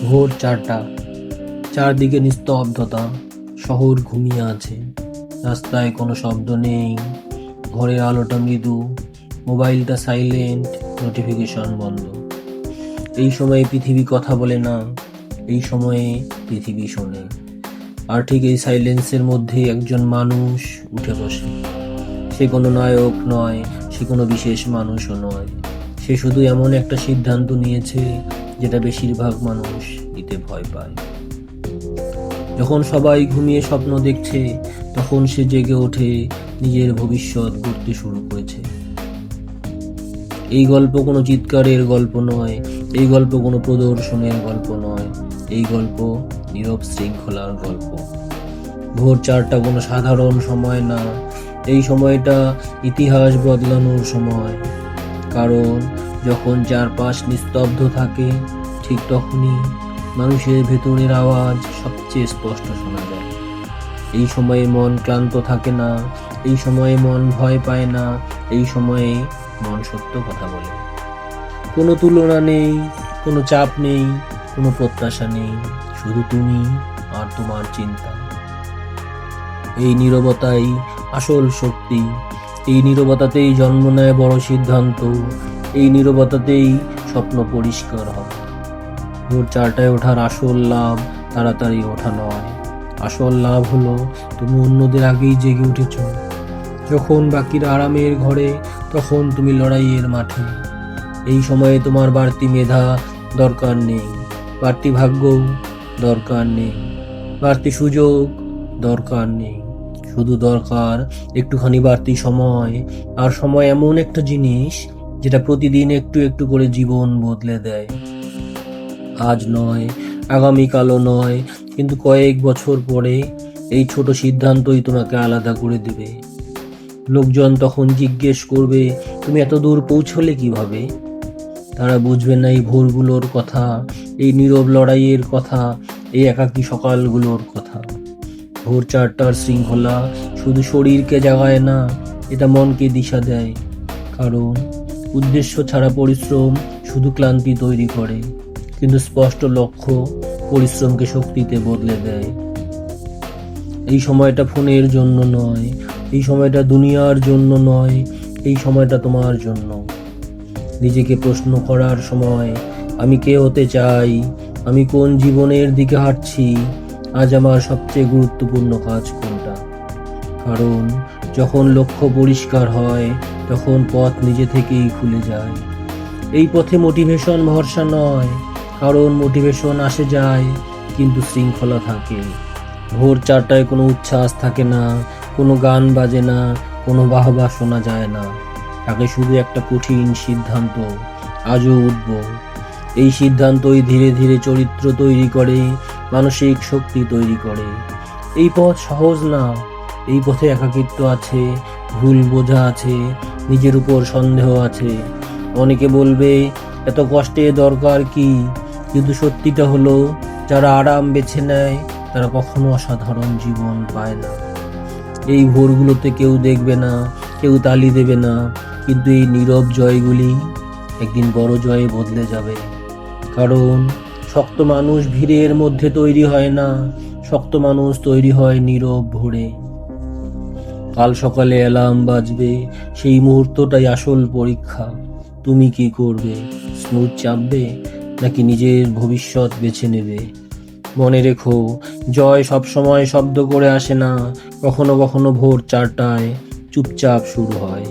ভোর 4টা, চারদিকে নিস্তব্ধতা। শহর ঘুমিয়ে আছে, রাস্তায় কোনো শব্দ নেই, ঘরের আলোটা মৃদু, মোবাইলটা সাইলেন্ট, নোটিফিকেশন বন্ধ। এই সময়ে পৃথিবী কথা বলে না, এই সময়ে পৃথিবী শোনে। আর ঠিক এই সাইলেন্সের মধ্যে একজন মানুষ উঠে বসে। সে কোনো নায়ক নয়, সে কোনো বিশেষ মানুষও নয়, সে শুধু এমন একটা সিদ্ধান্ত নিয়েছে যেটা বেশিরভাগ মানুষ নিতে ভয় পায়। যখন সবাই ঘুমিয়ে স্বপ্ন দেখছে, তখন সে জেগে ওঠে, নিজের ভবিষ্যৎ গড়তে শুরু করেছে। এই গল্প কোনো চিৎকারের গল্প নয়, এই গল্প কোনো প্রদর্শনের গল্প নয়, এই গল্প নীরব শৃঙ্খলার গল্প। ভোর 4টা কোনো সাধারণ সময় না, এই সময়টা ইতিহাস বদলানোর সময়। কারণ যখন চারপাশ নিস্তব্ধ থাকে, ঠিক তখনই মানুষের ভেতরের আওয়াজ সবচেয়ে স্পষ্ট শোনা যায়। এই সময়ে মন ক্লান্ত থাকে না, এই সময়ে মন ভয় পায় না, এই সময়ে মন সত্য কথা বলে। কোনো তুলনা নেই, কোনো চাপ নেই, কোনো প্রত্যাশা নেই, শুধু তুমি আর তোমার চিন্তা। এই নীরবতাই আসল শক্তি, এই নীরবতাতেই জন্ম নেয় বড় সিদ্ধান্ত, এই নীরবতাতেই স্বপ্ন পরিষ্কার হয়। ভোর 4টায় ওঠার আসল লাভ তাড়াতাড়ি ওঠা নয়, আসল লাভ হলো তুমি অন্যদের আগেই জেগে উঠেছ। যখন বাকিরা আরামের ঘরে, তখন তুমি লড়াইয়ের মাঠে। এই সময়ে তোমার বাড়তি মেধা দরকার নেই, বাড়তি ভাগ্য দরকার নেই, বাড়তি সুযোগ দরকার নেই, শুধু দরকার একটুখানি বাড়তি সময়। আর সময় এমন একটা জিনিস যেটা প্রতিদিন একটু একটু করে জীবন বদলে দেয়। আজ নয়, আগামীকালও নয়, কিন্তু কয়েক বছর পরে এই ছোট সিদ্ধান্তই তোমাকে আলাদা করে দেবে। লোকজন তখন জিজ্ঞেস করবে, তুমি এত দূর পৌঁছলে কিভাবে? তারা বুঝবে না এই ভোরগুলোর কথা, এই নীরব লড়াইয়ের কথা, এই একাকী সকালগুলোর কথা। ভোর 4টার শৃঙ্খলা শুধু শরীরকে জাগায় না, এটা মনকে দিশা দেয়। কারণ উদ্দেশ্য ছাড়া পরিশ্রম শুধু ক্লান্তি তৈরি করে, কিন্তু স্পষ্ট লক্ষ্য পরিশ্রমকে শক্তিতে বদলে দেয়। এই সময়টা ফোনের জন্য নয়, এই সময়টা দুনিয়ার জন্য নয়, এই সময়টা তোমার জন্য। নিজেকে প্রশ্ন করার সময়, আমি কে হতে চাই, আমি কোন জীবনের দিকে হাঁটছি, আজ আমার সবচেয়ে গুরুত্বপূর্ণ কাজ কোনটা? কারণ যখন লক্ষ্য পরিষ্কার হয়, তখন পথ নিজে থেকেই খুলে যায়। এই পথে মোটিভেশন ভরসা নয়, কারণ মোটিভেশন আসে যায়, কিন্তু শৃঙ্খলা থাকে। ভোর 4টায় কোনো উচ্ছ্বাস থাকে না, কোনো গান বাজে না, কোনো বাহবা শোনা যায় না, তাকে শুধু একটা কঠিন সিদ্ধান্ত, আজও উঠব। এই সিদ্ধান্তই ধীরে ধীরে চরিত্র তৈরি করে, মানসিক শক্তি তৈরি করে। এই পথ সহজ না, এই পথে একাকিত্ব আছে, ভুল বোঝা আছে, নিজের উপর সন্দেহ আছে। অনেকে বলবে এত কষ্টে দরকার কি, কিন্তু সত্যিটা হলো যারা আরাম বেছে নেয় তারা কখনো অসাধারণ জীবন পায় না। এই ভোরগুলোতে কেউ দেখবে না, কেউ তালি দেবে না, কিন্তু এই নীরব জয়গুলি একদিন বড় জয়ে বদলে যাবে। কারণ শক্ত মানুষ ভিড়ের মধ্যে তৈরি হয় না, শক্ত মানুষ তৈরি হয় নীরব ভোরে। কাল সকালে অ্যালার্ম বাজবে, সেই মুহূর্তটাই আসল পরীক্ষা। তুমি কি করবে? স্নুজ চাপবে নাকি নিজের ভবিষ্যৎ বেছে নেবে? মনে রেখো, জয় সবসময় শব্দ করে আসে না, কখনো কখনো ভোর 4টায় চুপচাপ শুরু হয়।